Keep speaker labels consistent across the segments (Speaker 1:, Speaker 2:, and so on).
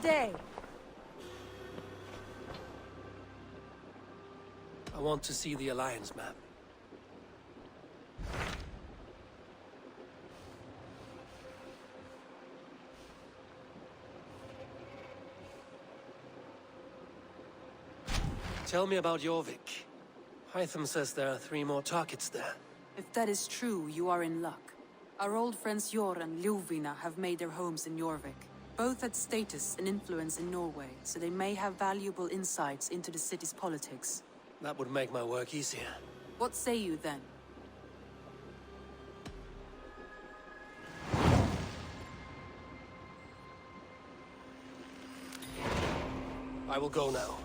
Speaker 1: Good day.
Speaker 2: I want to see the Alliance map. Tell me about Jorvik. Hytham says there are 3 more targets there.
Speaker 1: If that is true, you are in luck. Our old friends Jor and Ljuvina have made their homes in Jorvik. Both had status and influence in Norway, so they may have valuable insights into the city's politics.
Speaker 2: That would make my work easier.
Speaker 1: What say you then?
Speaker 2: I will go now.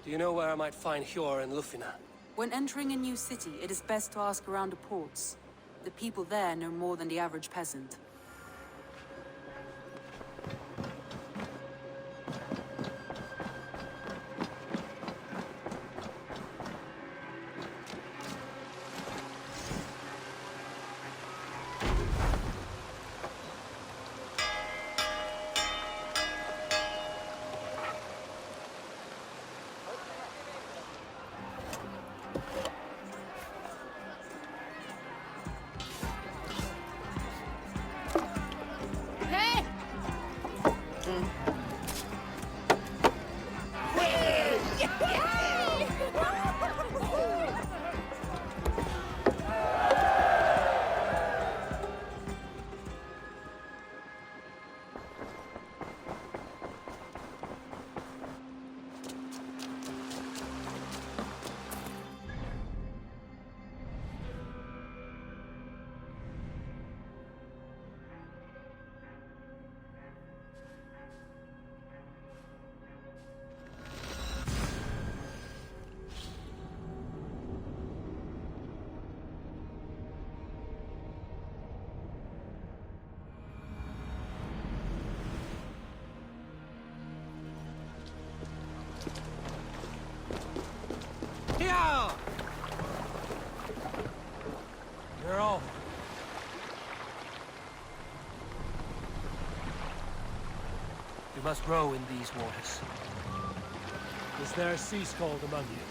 Speaker 2: Do you know where I might find Hjor and Ljufina?
Speaker 1: When entering a new city, it is best to ask around the ports. The people there know more than the average peasant.
Speaker 2: Yeah! You're off. You must row in these waters. Is there a sea scald among you?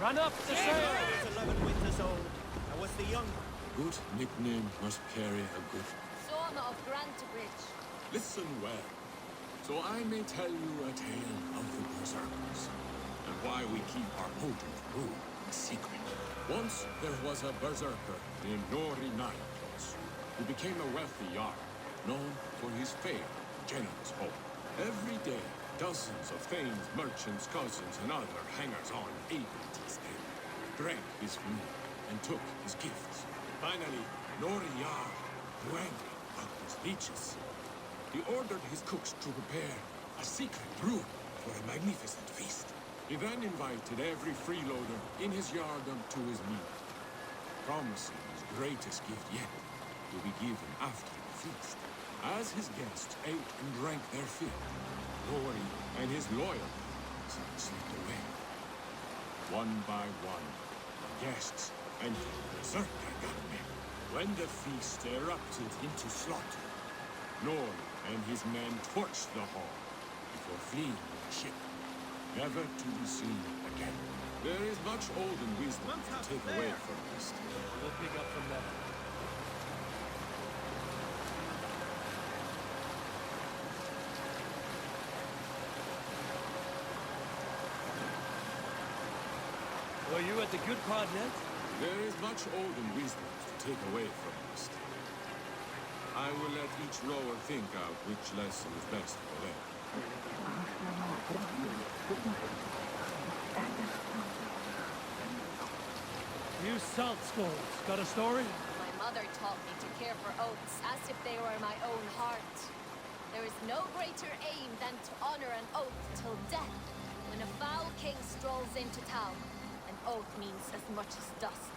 Speaker 2: Run up the sail!
Speaker 3: I was 11 winters old. I was the young.
Speaker 4: Good nickname must carry a good...
Speaker 5: Sona of Grantebridge.
Speaker 4: Listen well, so I may tell you a tale of the Berserkers, and why we keep our potent brew a secret. Once there was a Berserker named Nori Nightless, who became a wealthy Jarl, known for his fair, generous hope. Every day, dozens of thanes, merchants, cousins, and other hangers-on ate at his table, drank his food, and took his gifts. Finally, Nori Jarl grew angry at his leeches. He ordered his cooks to prepare a secret brew for a magnificent feast. He then invited every freeloader in his yardom to his meal, promising his greatest gift yet to be given after the feast. As his guests ate and drank their fill, Nori and his loyal slipped away. One by one, the guests entered Berserker Garden. When the feast erupted into slaughter, Nori and his men torched the hall before fleeing with the ship, never to be seen again. There is much olden wisdom to take away from this.
Speaker 2: We'll pick up from there. Were you at the good part yet?
Speaker 4: There is much olden wisdom to take away from this. I will let each rower think out which lesson is best for them.
Speaker 2: You salt skulls, got a story?
Speaker 5: My mother taught me to care for oaths as if they were my own heart. There is no greater aim than to honor an oath till death. When a foul king strolls into town, an oath means as much as dust.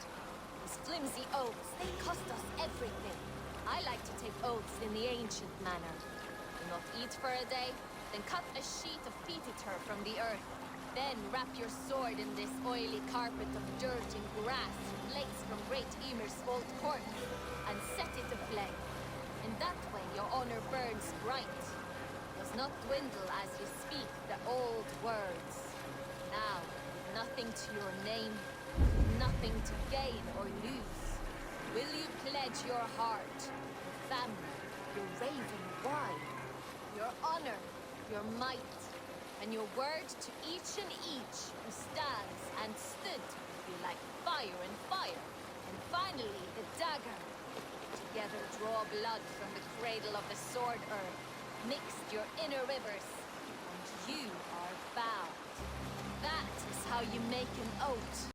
Speaker 5: These flimsy oaths, they cost us everything. I like to take oaths in the ancient manner. Do not eat for a day, then cut a sheet of peaty turf from the earth. Then wrap your sword in this oily carpet of dirt and grass, flakes from Great Ymir's old corpse, and set it aflame. In that way, your honor burns bright. Does not dwindle as you speak the old words. Now, with nothing to your name, nothing to gain or lose, will you pledge your heart, your family, your raven wine, your honor, your might, and your word to each who stands and stood with you like fire and fire, and finally the dagger? Together draw blood from the cradle of the sword earth, mixed your inner rivers, and you are bound. That is how you make an oath.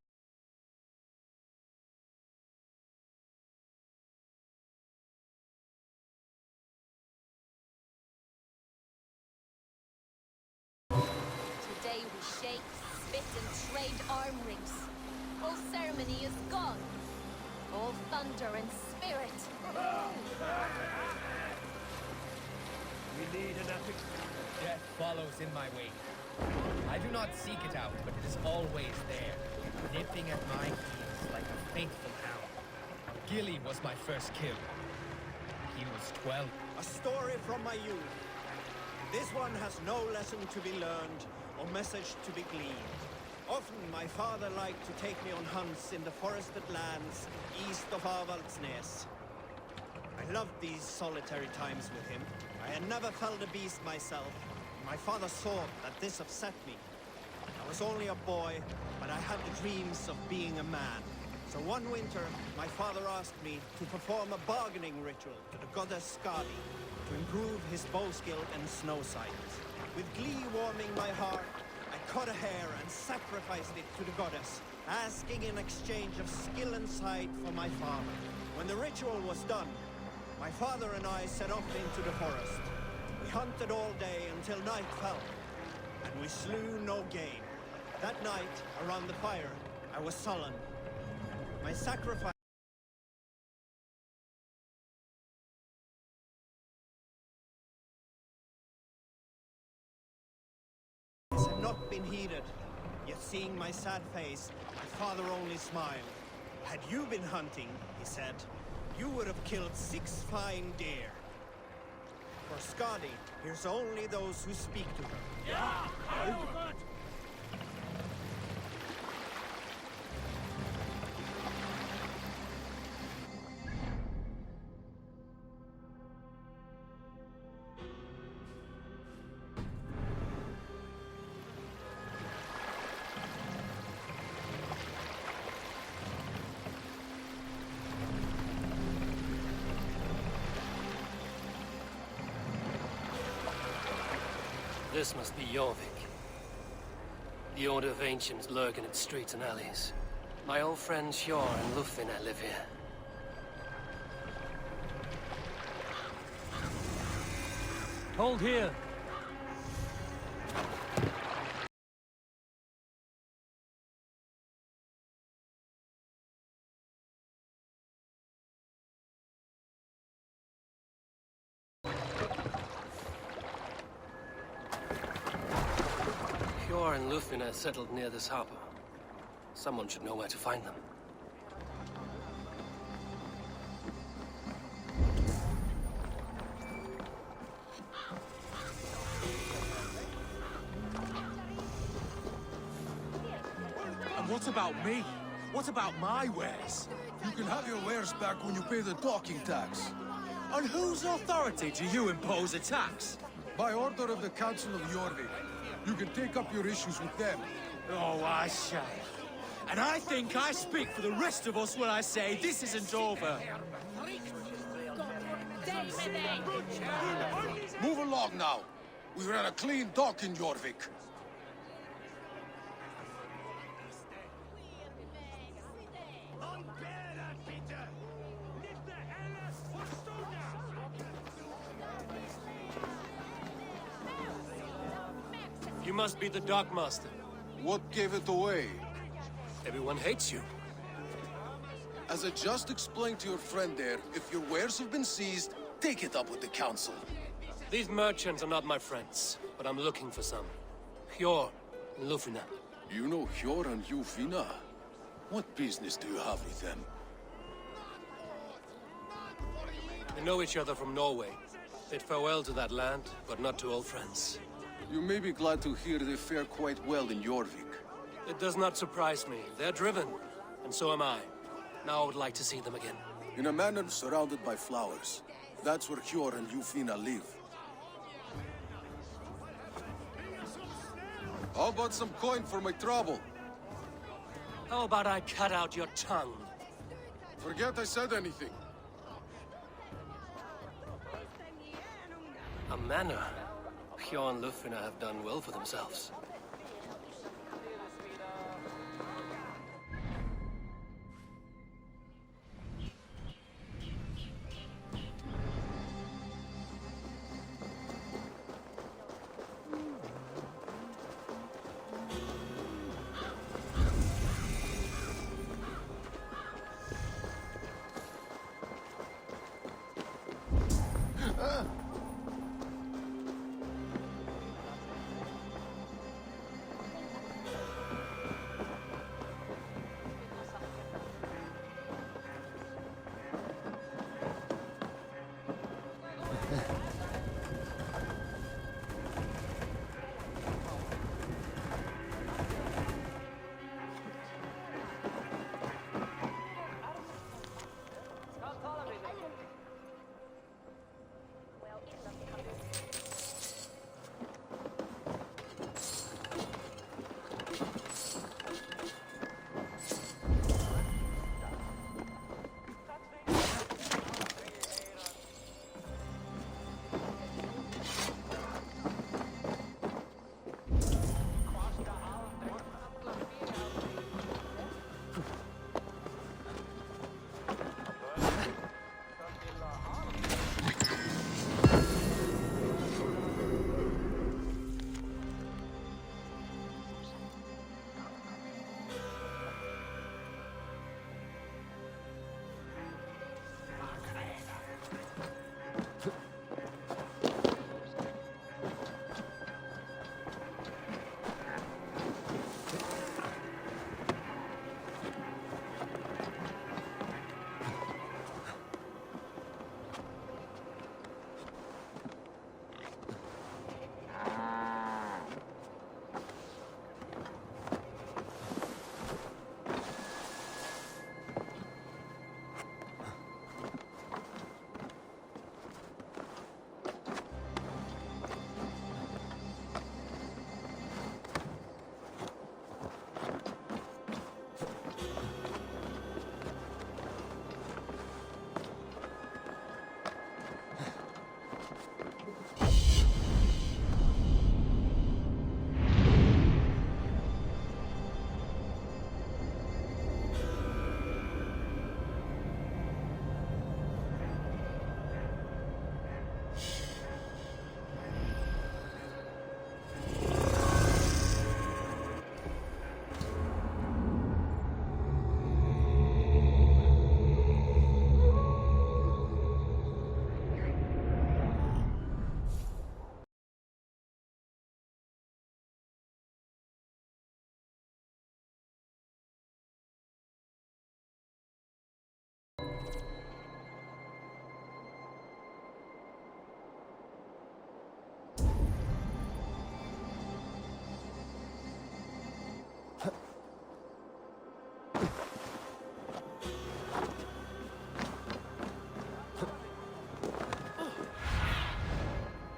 Speaker 5: Today we shake, spit, and trade arm rings. All ceremony is gone. All thunder and spirit.
Speaker 2: We need an epic.
Speaker 6: Death follows in my wake. I do not seek it out, but it is always there, nipping at my heels like a faithful hound. Gilly was my first kill. He was 12.
Speaker 3: A story from my youth. This one has no lesson to be learned or message to be gleaned. Often my father liked to take me on hunts in the forested lands east of Avaldsnes. I loved these solitary times with him. I had never felled a beast myself. My father saw that this upset me. I was only a boy, but I had the dreams of being a man. So one winter, my father asked me to perform a bargaining ritual to the goddess Skadi to improve his bow skill and snow sight. With glee warming my heart, I cut a hair and sacrificed it to the goddess, asking in exchange of skill and sight for my father. When the ritual was done, my father and I set off into the forest. We hunted all day until night fell, and we slew no game. That night, around the fire, I was sullen. My sacrifice had not been heeded. Yet seeing my sad face, my father only smiled. Had you been hunting, he said, you would have killed 6 fine deer. For Skadi hears only those who speak to her.
Speaker 2: This must be Jorvik. The Order of Ancients lurk in its streets and alleys. My old friends Hjor and Lufvina live here. Hold here! Hjor and Lufvina settled near this harbor. Someone should know where to find them.
Speaker 7: And what about me? What about my wares?
Speaker 8: You can have your wares back when you pay the docking tax.
Speaker 7: On whose authority do you impose a tax?
Speaker 8: By order of the Council of Jorvik. You can take up your issues with them.
Speaker 7: Oh, I shall. And I think I speak for the rest of us when I say this isn't over.
Speaker 8: Move along now. We ran a clean dock in Jorvik.
Speaker 2: You must be the Dockmaster.
Speaker 8: What gave it away?
Speaker 2: Everyone hates you.
Speaker 8: As I just explained to your friend there, if your wares have been seized, take it up with the Council.
Speaker 2: These merchants are not my friends, but I'm looking for some. Hjor and Lufvina.
Speaker 8: You know Hjor and Lufvina? What business do you have with them?
Speaker 2: We know each other from Norway. Bid farewell to that land, but not to old friends.
Speaker 8: You may be glad to hear they fare quite well in Jorvik.
Speaker 2: It does not surprise me. They're driven, and so am I. Now I would like to see them again.
Speaker 8: In a manor surrounded by flowers. That's where Hjor and Ljufina live. How about some coin for my trouble?
Speaker 2: How about I cut out your tongue?
Speaker 8: Forget I said anything.
Speaker 2: A manor. Hjor and Ljufina have done well for themselves.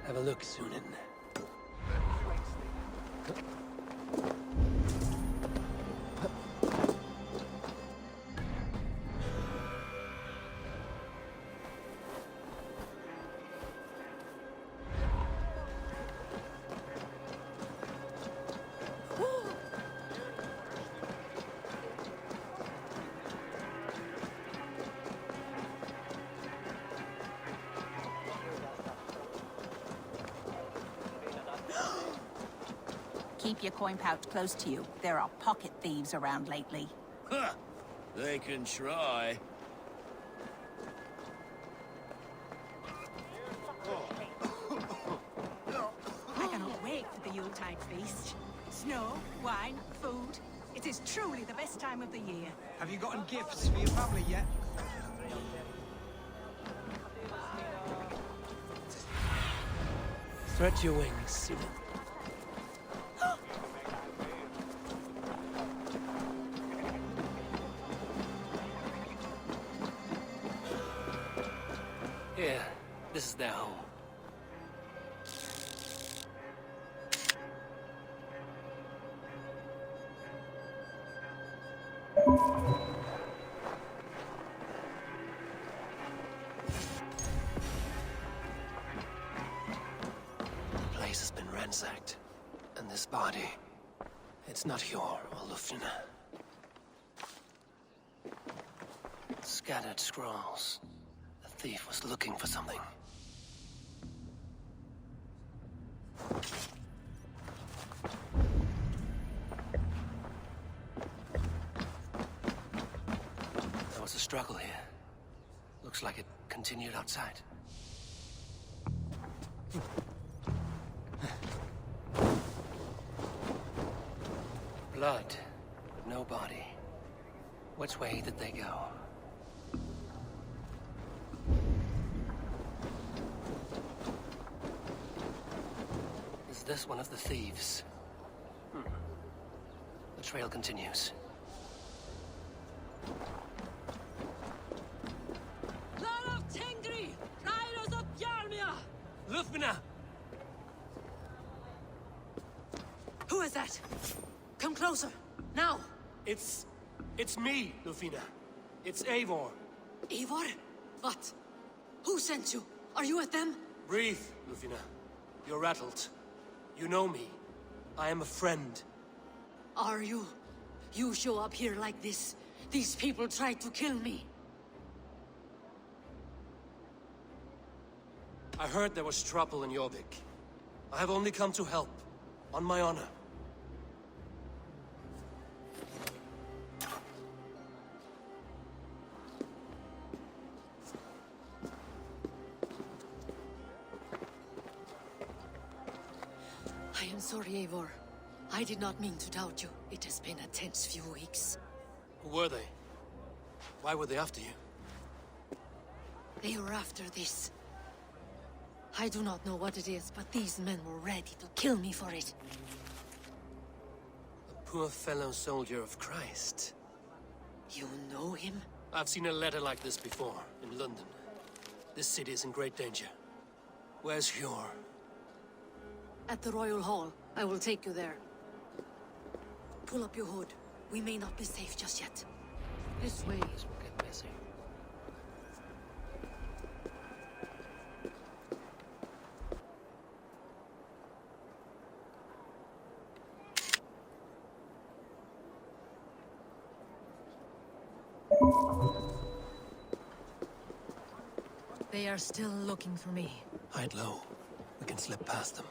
Speaker 2: Have a look, Sunan.
Speaker 9: Keep your coin pouch close to you. There are pocket thieves around lately.
Speaker 10: Huh. They can try.
Speaker 11: I cannot wait for the Yuletide feast. Snow, wine, food. It is truly the best time of the year.
Speaker 7: Have you gotten gifts for your family yet?
Speaker 2: Spread your wings, Here, this is their home. The place has been ransacked, and this body, it's not Hjor or Lufina. Scattered scrolls. The thief was looking for something. There was a struggle here. Looks like it continued outside. Blood, but no body. Which way did they go? Is this one of the thieves? The trail continues. Lufina!
Speaker 11: Who is that? Come closer, now!
Speaker 2: It's me, Lufina. It's Eivor.
Speaker 11: Eivor? What? Who sent you? Are you with them?
Speaker 2: Breathe, Lufina. You're rattled. You know me. I am a friend.
Speaker 11: Are you? You show up here like this. These people tried to kill me.
Speaker 2: I heard there was trouble in Jorvik. I have only come to help. On my honor.
Speaker 11: I am sorry, Eivor. I did not mean to doubt you. It has been a tense few weeks.
Speaker 2: Who were they? Why were they after you?
Speaker 11: They were after this. I do not know what it is, but these men were ready to kill me for it.
Speaker 2: A poor fellow soldier of Christ.
Speaker 11: You know him?
Speaker 2: I've seen a letter like this before, in London. This city is in great danger. Where's Hjor?
Speaker 11: At the Royal Hall. I will take you there. Pull up your hood. We may not be safe just yet. This way.
Speaker 2: This will get messy.
Speaker 11: They are still looking for me.
Speaker 2: Hide low. We can slip past them.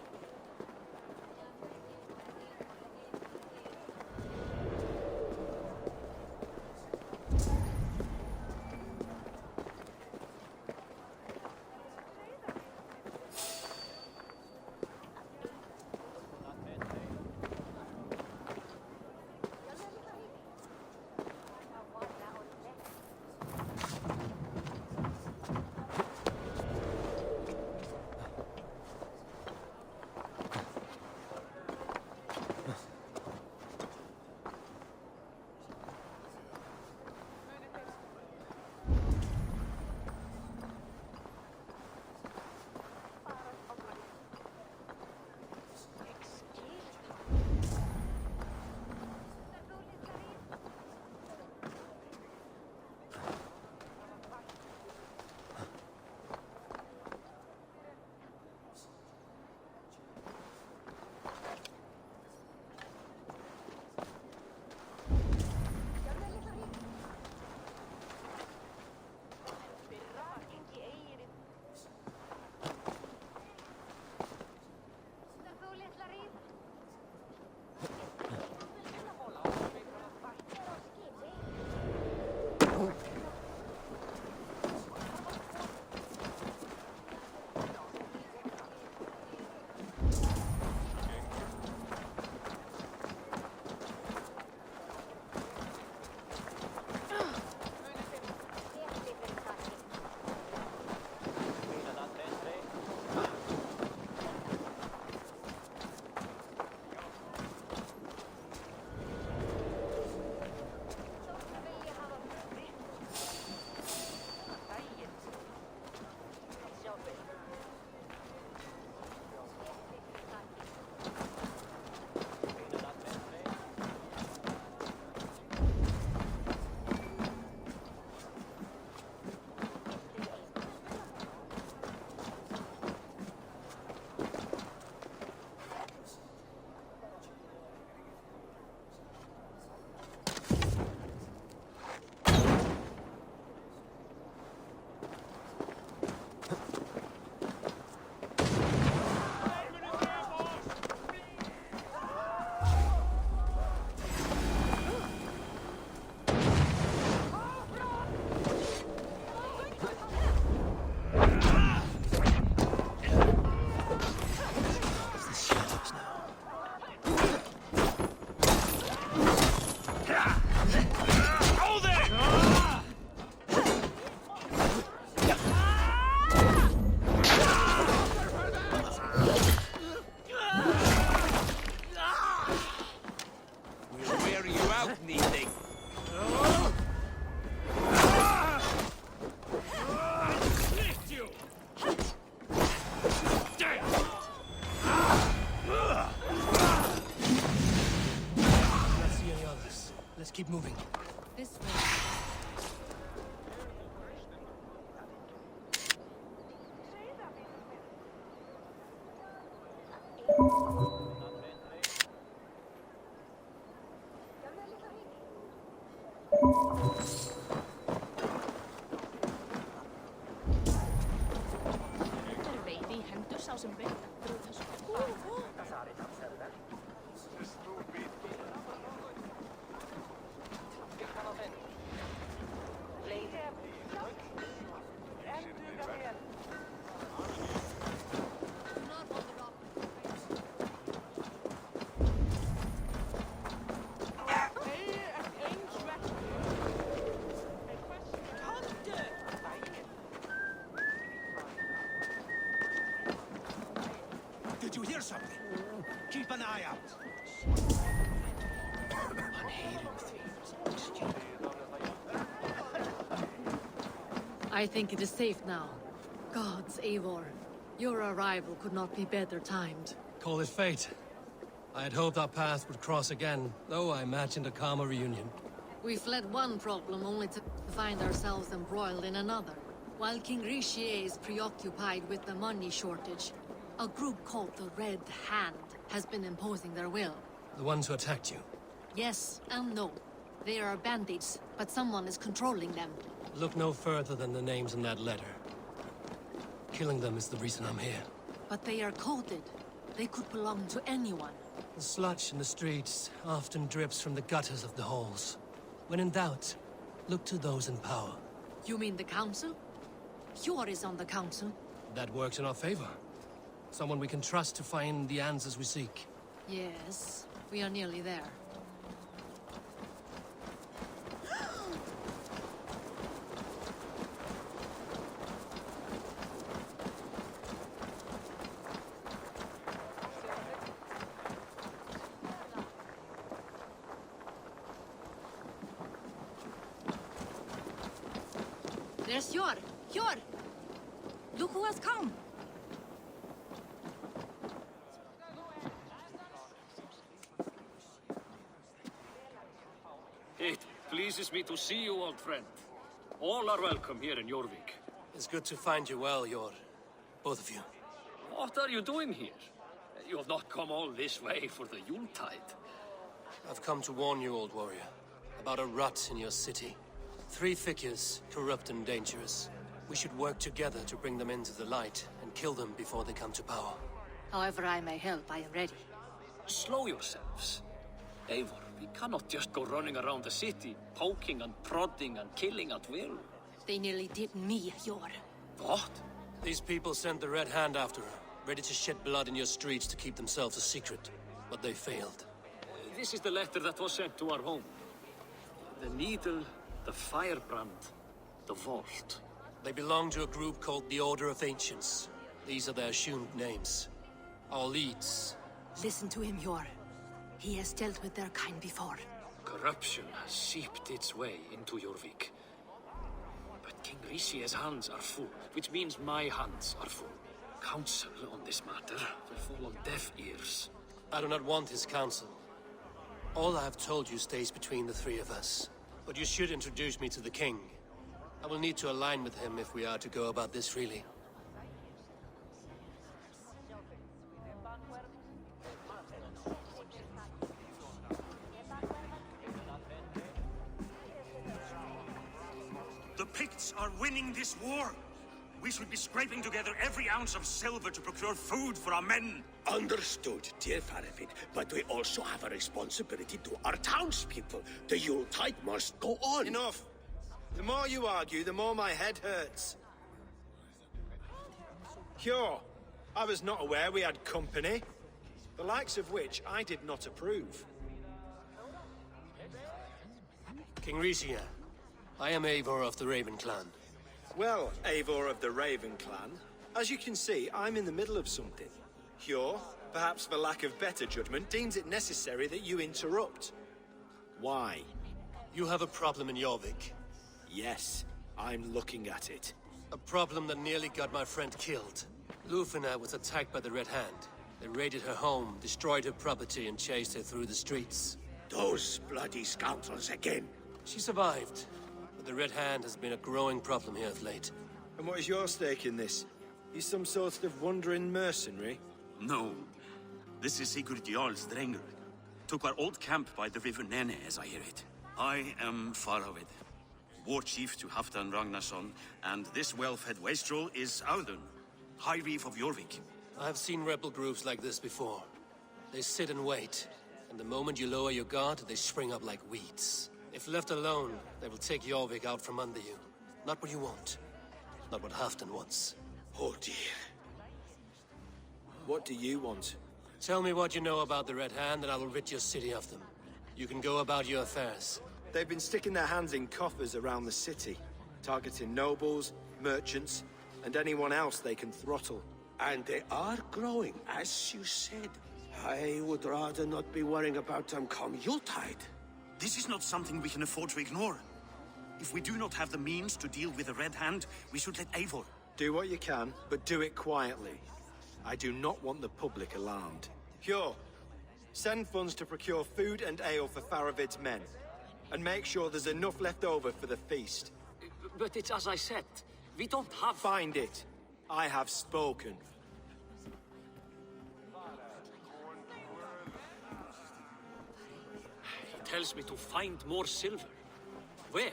Speaker 11: This way.
Speaker 7: Did you hear something? Keep an eye out.
Speaker 11: I think it is safe now. Gods, Eivor. Your arrival could not be better timed.
Speaker 2: Call it fate. I had hoped our paths would cross again, though I imagined a calmer reunion.
Speaker 11: We fled one problem only to find ourselves embroiled in another. While King Rishi is preoccupied with the money shortage, a group called the Red Hand has been imposing their will.
Speaker 2: The ones who attacked you.
Speaker 11: Yes and no. They are bandits, but someone is controlling them.
Speaker 2: Look no further than the names in that letter. Killing them is the reason I'm here.
Speaker 11: But they are coded. They could belong to anyone.
Speaker 2: The sludge in the streets often drips from the gutters of the halls. When in doubt, look to those in power.
Speaker 11: You mean the council? Hjor is on the council.
Speaker 2: That works in our favor. Someone we can trust to find the answers we seek.
Speaker 11: Yes, we are nearly there. There's Hjor! Hjor! Look who has come!
Speaker 10: It pleases me to see you, old friend. All are welcome here in Jorvik.
Speaker 2: It's good to find you well, Hjor. Both of you.
Speaker 10: What are you doing here? You have not come all this way for the Yuletide.
Speaker 2: I've come to warn you, old warrior, about a rot in your city. 3 figures, corrupt and dangerous. We should work together to bring them into the light and kill them before they come to power.
Speaker 11: However I may help, I am ready.
Speaker 10: Slow yourselves. Eivor, we cannot just go running around the city, poking and prodding and killing at will.
Speaker 11: They nearly did me, Hjor.
Speaker 10: What?
Speaker 2: These people sent the Red Hand after her, ready to shed blood in your streets to keep themselves a secret. But they failed.
Speaker 10: This is the letter that was sent to our home. The needle, the firebrand, the vault.
Speaker 2: They belong to a group called the Order of Ancients. These are their assumed names. Our leads.
Speaker 11: Listen to him, Hjor. He has dealt with their kind before.
Speaker 10: Corruption has seeped its way into Jorvik. But King Rishi's hands are full, which means my hands are full. Counsel on this matter will fall on deaf ears.
Speaker 2: I do not want his counsel. All I have told you stays between the 3 of us. But you should introduce me to the king. I will need to align with him if we are to go about this freely.
Speaker 12: The Picts are winning this war. We should be scraping together every ounce of silver to procure food for our men.
Speaker 13: Understood, dear Farafin, but we also have a responsibility to our townspeople. The Yuletide must go on.
Speaker 3: Enough! The more you argue, the more my head hurts. Hjor, I was not aware we had company, the likes of which I did not approve.
Speaker 2: King Rishia, I am Eivor of the Raven Clan.
Speaker 3: Well, Eivor of the Raven Clan, as you can see, I'm in the middle of something. Hjor, perhaps for lack of better judgment, deems it necessary that you interrupt. Why?
Speaker 2: You have a problem in Jorvik.
Speaker 3: Yes, I'm looking at it.
Speaker 2: A problem that nearly got my friend killed. Lufina was attacked by the Red Hand. They raided her home, destroyed her property, and chased her through the streets.
Speaker 13: Those bloody scoundrels again.
Speaker 2: She survived, but the Red Hand has been a growing problem here of late.
Speaker 14: And what is your stake in this? You some sort of wandering mercenary?
Speaker 12: No. This is Sigurd Jarl Strengr. Took our old camp by the river Nene, as I hear it. I am Faravid, war chief to Halfdan Ragnarsson, and this well-fed wastrel is Audun, High Reef of Jorvik.
Speaker 2: I've seen rebel groups like this before. They sit and wait, and the moment you lower your guard, they spring up like weeds. If left alone, they will take Jorvik out from under you. Not what you want. Not what Halfdan wants.
Speaker 14: Oh dear. What do you want?
Speaker 2: Tell me what you know about the Red Hand, and I will rid your city of them. You can go about your affairs.
Speaker 14: They've been sticking their hands in coffers around the city, targeting nobles, merchants, and anyone else they can throttle.
Speaker 13: And they are growing, as you said. I would rather not be worrying about them come Yuletide.
Speaker 12: This is not something we can afford to ignore. If we do not have the means to deal with the Red Hand, we should let Eivor.
Speaker 14: Do what you can, but do it quietly. I do not want the public alarmed. Pure, send funds to procure food and ale for Faravid's men. And make sure there's enough left over for the feast.
Speaker 10: But it's as I said, we don't have...
Speaker 14: Find it. I have spoken.
Speaker 10: He tells me to find more silver. Where?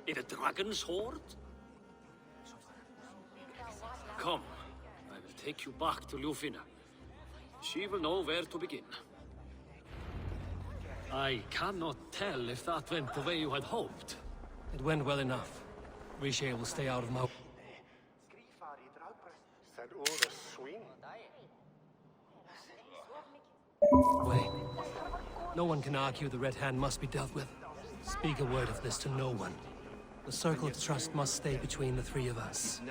Speaker 10: In a dragon's hoard? Come, I will take you back to Ljufina. She will know where to begin. I cannot tell if that went the way you had hoped.
Speaker 2: It went well enough. Riche will stay out of my... Wait. No one can argue the Red Hand must be dealt with. Speak a word of this to no one. The circle of trust must stay between the three of us.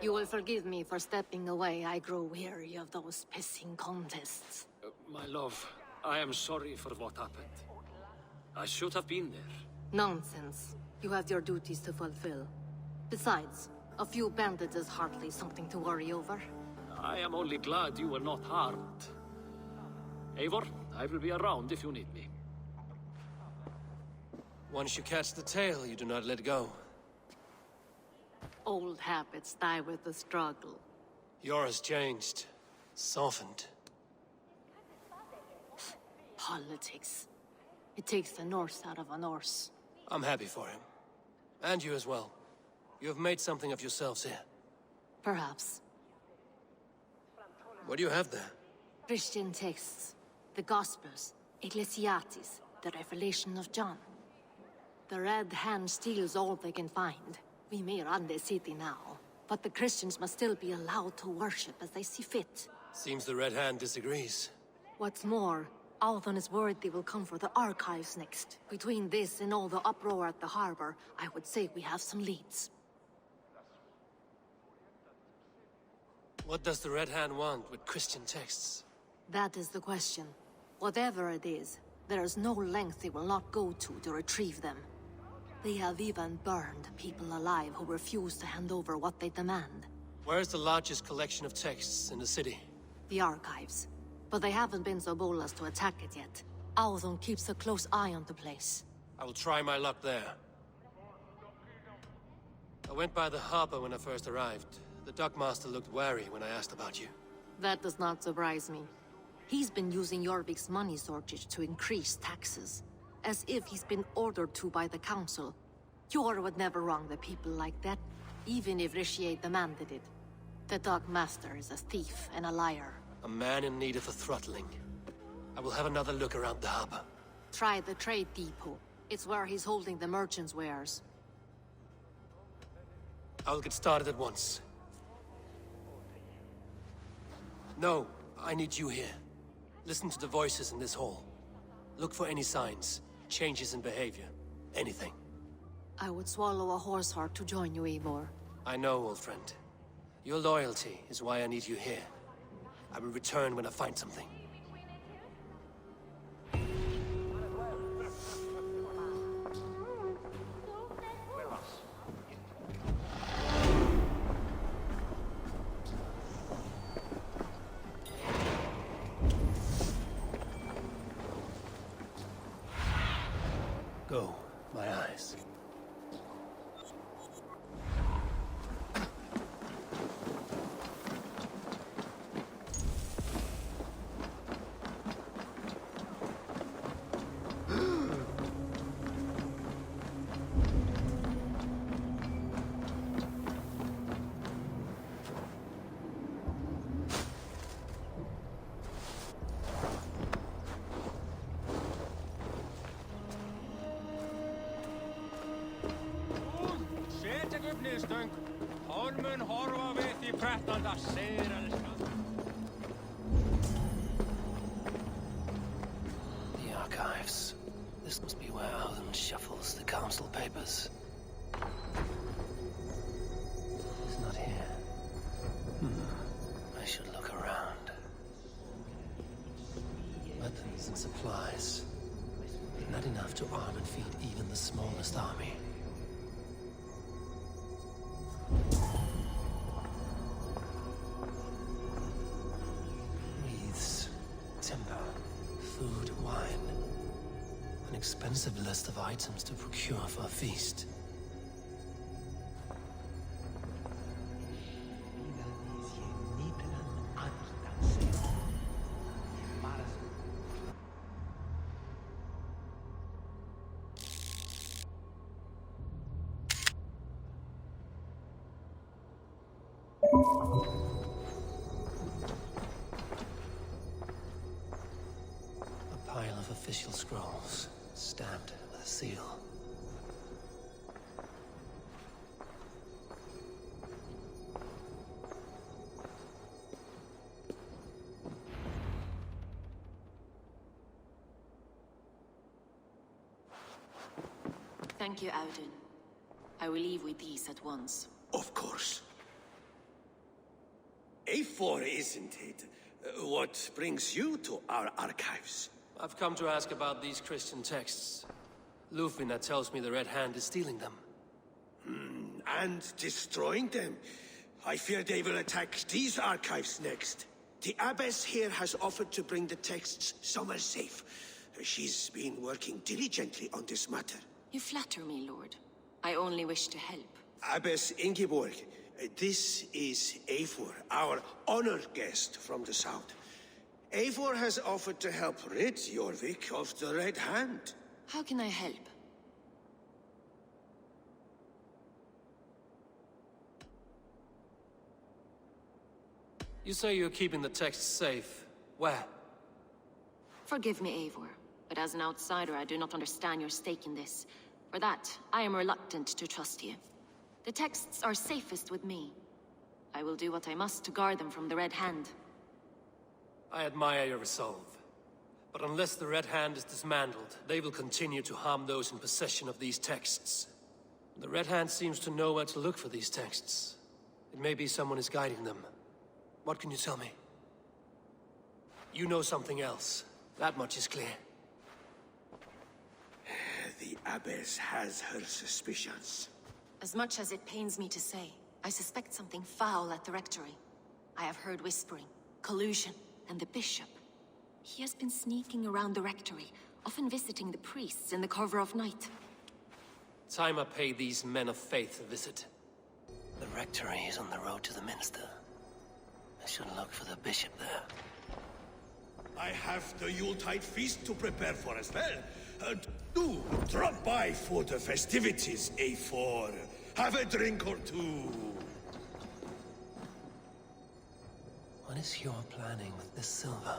Speaker 11: You will forgive me for stepping away. I grow weary of those pissing contests.
Speaker 10: My love, I am sorry for what happened. I should have been there.
Speaker 11: Nonsense. You have your duties to fulfill. Besides, a few bandits is hardly something to worry over.
Speaker 10: I am only glad you were not harmed. Eivor, I will be around if you need me.
Speaker 2: Once you catch the tail, you do not let go.
Speaker 11: Old habits die with the struggle.
Speaker 2: Yours changed. Softened.
Speaker 11: Politics. It takes the Norse out of a Norse.
Speaker 2: I'm happy for him. And you as well. You have made something of yourselves here.
Speaker 11: Perhaps.
Speaker 2: What do you have there?
Speaker 11: Christian texts. The Gospels. Ecclesiastes. The Revelation of John. The Red Hand steals all they can find. We may run the city now, but the Christians must still be allowed to worship as they see fit.
Speaker 2: Seems the Red Hand disagrees.
Speaker 11: What's more, Althon is worried they will come for the archives next. Between this and all the uproar at the harbor, I would say we have some leads.
Speaker 2: What does the Red Hand want with Christian texts?
Speaker 11: That is the question. Whatever it is, there is no length they will not go to retrieve them. They have even burned people alive who refuse to hand over what they demand.
Speaker 2: Where's the largest collection of texts in the city?
Speaker 11: The archives. But they haven't been so bold as to attack it yet. Althon keeps a close eye on the place.
Speaker 2: I will try my luck there. I went by the harbor when I first arrived. The dockmaster looked wary when I asked about you.
Speaker 11: That does not surprise me. He's been using Jorvik's money shortage to increase taxes. As if he's been ordered to by the council. Jor would never wrong the people like that, even if Riche demanded it. The dockmaster is a thief and a liar.
Speaker 2: A man in need of a throttling. I will have another look around the harbor.
Speaker 11: Try the trade depot. It's where he's holding the merchants' wares.
Speaker 2: I will get started at once. No, I need you here. Listen to the voices in this hall. Look for any signs, changes in behavior, anything.
Speaker 11: I would swallow a horse heart to join you, Eivor.
Speaker 2: I know, old friend. Your loyalty is why I need you here. I will return when I find something. Go, my eyes. The archives. This must be where Auden shuffles the council papers. He's not here. I should look around. Weapons and supplies. But not enough to arm and feed even the smallest army. Wreaths, timber, food, wine. An expensive list of items to procure for a feast. A pile of official scrolls, stamped with a seal.
Speaker 15: Thank you, Auden. I will leave with these at once.
Speaker 13: Of course. A4, isn't it? What brings you to our archives?
Speaker 2: I've come to ask about these Christian texts. Lufina tells me the Red Hand is stealing them.
Speaker 13: And destroying them. I fear they will attack these archives next. The Abbess here has offered to bring the texts somewhere safe. She's been working diligently on this matter.
Speaker 15: You flatter me, Lord. I only wish to help.
Speaker 13: Abbess Ingeborg, this is Eivor, our honored guest from the south. Eivor has offered to help rid Jorvik of the Red Hand.
Speaker 15: How can I help?
Speaker 2: You say you're keeping the texts safe. Where?
Speaker 15: Forgive me, Eivor, but as an outsider, I do not understand your stake in this. For that, I am reluctant to trust you. The texts are safest with me. I will do what I must to guard them from the Red Hand.
Speaker 2: I admire your resolve. But unless the Red Hand is dismantled, they will continue to harm those in possession of these texts. The Red Hand seems to know where to look for these texts. It may be someone is guiding them. What can you tell me? You know something else. That much is clear.
Speaker 13: The Abbess has her suspicions.
Speaker 15: As much as it pains me to say, I suspect something foul at the Rectory. I have heard whispering, collusion, and the Bishop. He has been sneaking around the Rectory, often visiting the priests in the cover of night.
Speaker 2: Time I pay these men of faith a visit. The Rectory is on the road to the Minster. I should look for the Bishop there.
Speaker 13: I have the Yuletide feast to prepare for as well. Do drop by for the festivities, A4. Have a drink or two.
Speaker 2: What is your planning with this silver?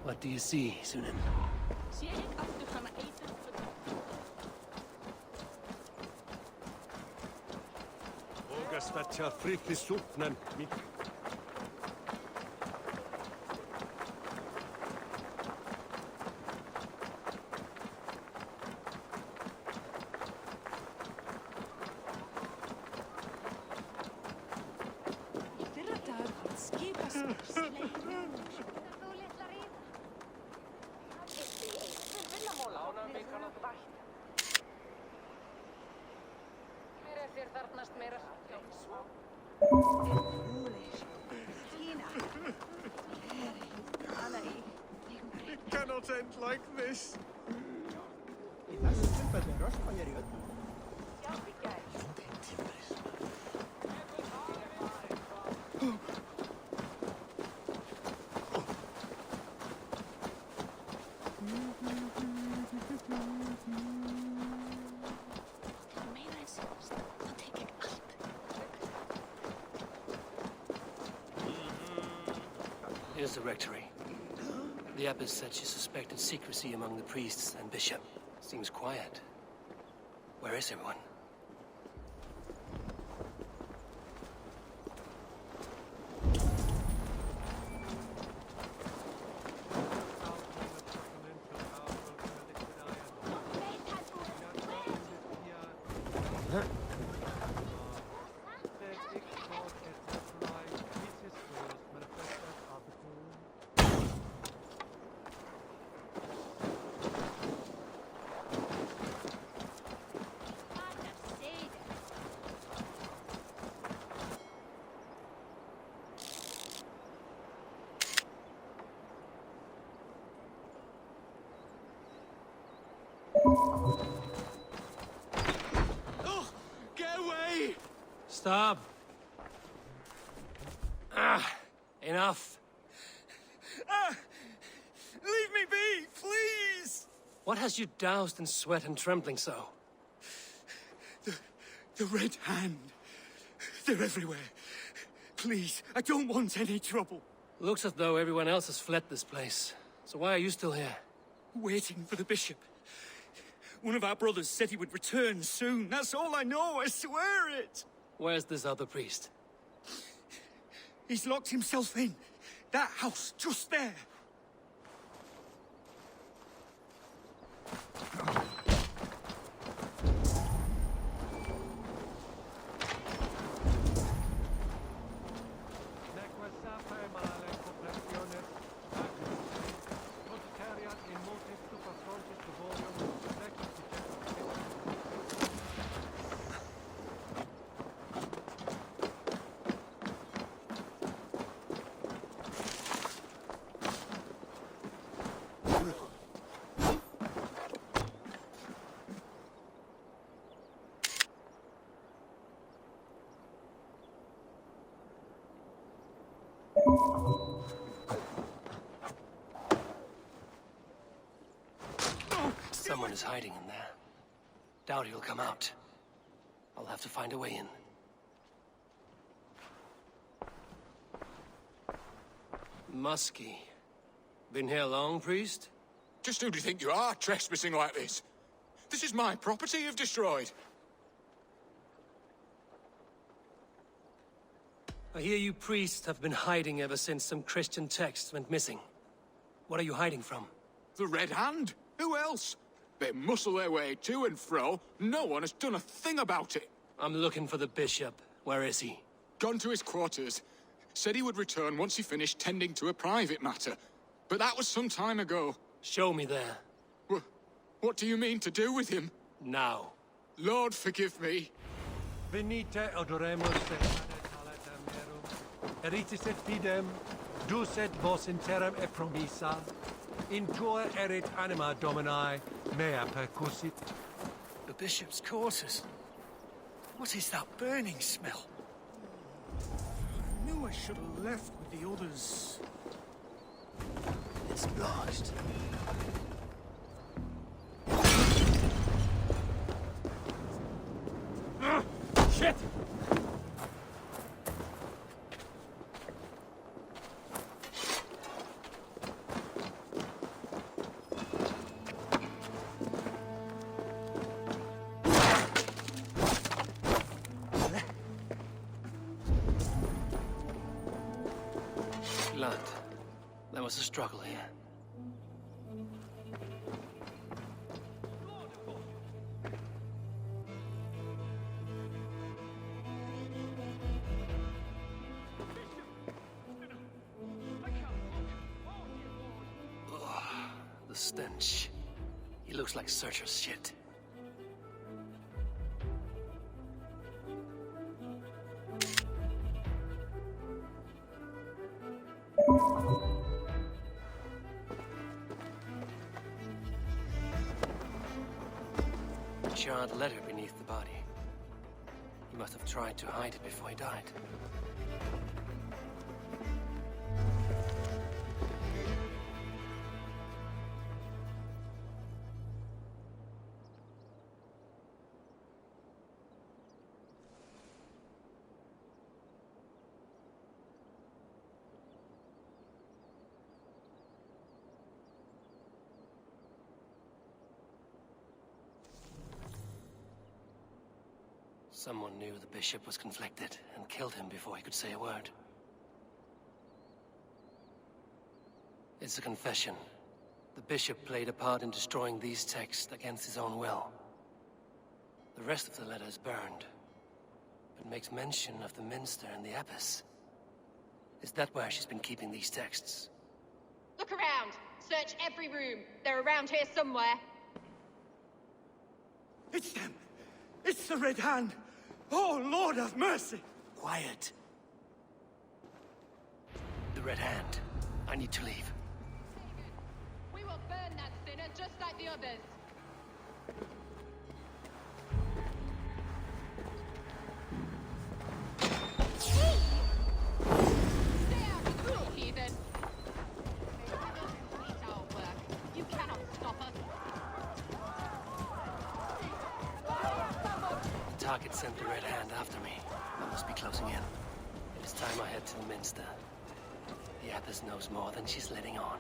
Speaker 2: What do you see, Sunan?
Speaker 14: It cannot end like this.
Speaker 2: Here's the rectory. The abbess said she suspected secrecy among the priests and bishop. Seems quiet. Where is everyone?
Speaker 7: Oh, get away!
Speaker 2: Stop! Enough.
Speaker 7: Leave me be, please!
Speaker 2: What has you doused in sweat and trembling so?
Speaker 7: The Red Hand. They're everywhere. Please, I don't want any trouble.
Speaker 2: Looks as though everyone else has fled this place. So why are you still here?
Speaker 7: Waiting for the bishop. One of our brothers said he would return soon. That's all I know, I swear it!
Speaker 2: Where's this other priest?
Speaker 7: He's locked himself in. That house, just there.
Speaker 2: Someone is hiding in there. Doubt he'll come out. I'll have to find a way in. Muskie. Been here long, priest?
Speaker 4: Just who do you think you are, trespassing like this? This is my property you've destroyed.
Speaker 2: I hear you priests have been hiding ever since some Christian texts went missing. What are you hiding from?
Speaker 4: The Red Hand? Who else? They muscle their way to and fro. No one has done a thing about it.
Speaker 2: I'm looking for the bishop. Where is he?
Speaker 4: Gone to his quarters. Said he would return once he finished tending to a private matter. But that was some time ago.
Speaker 2: Show me there.
Speaker 4: What do you mean to do with him?
Speaker 2: Now.
Speaker 4: Lord, forgive me.
Speaker 16: Venite adoremus eritis et fidem, ducet vos interim e promissa, in tua erit anima Domini, mea percussit.
Speaker 7: The bishop's quarters. What is that burning smell? I knew I should have left with the others. It's blocked.
Speaker 16: Shit!
Speaker 2: glad. There was a struggle here. The stench. He looks like Searcher's shit. Charred letter beneath the body. He must have tried to hide it before he died. Someone knew the bishop was conflicted and killed him before he could say a word. It's a confession. The bishop played a part in destroying these texts against his own will. The rest of the letter is burned, but makes mention of the minster and the abbess. Is that where she's been keeping these texts?
Speaker 17: Look around! Search every room. They're around here somewhere.
Speaker 13: It's them! It's the Red Hand! Oh, Lord have mercy!
Speaker 2: Quiet. The Red Hand. I need to leave.
Speaker 17: We will burn that sinner just like the others. Stay out of the way, heathen! It's our work. You cannot stop us.
Speaker 2: The target sent the Red Hand after me. I must be closing in. It is time I head to the minster. The abbess knows more than she's letting on.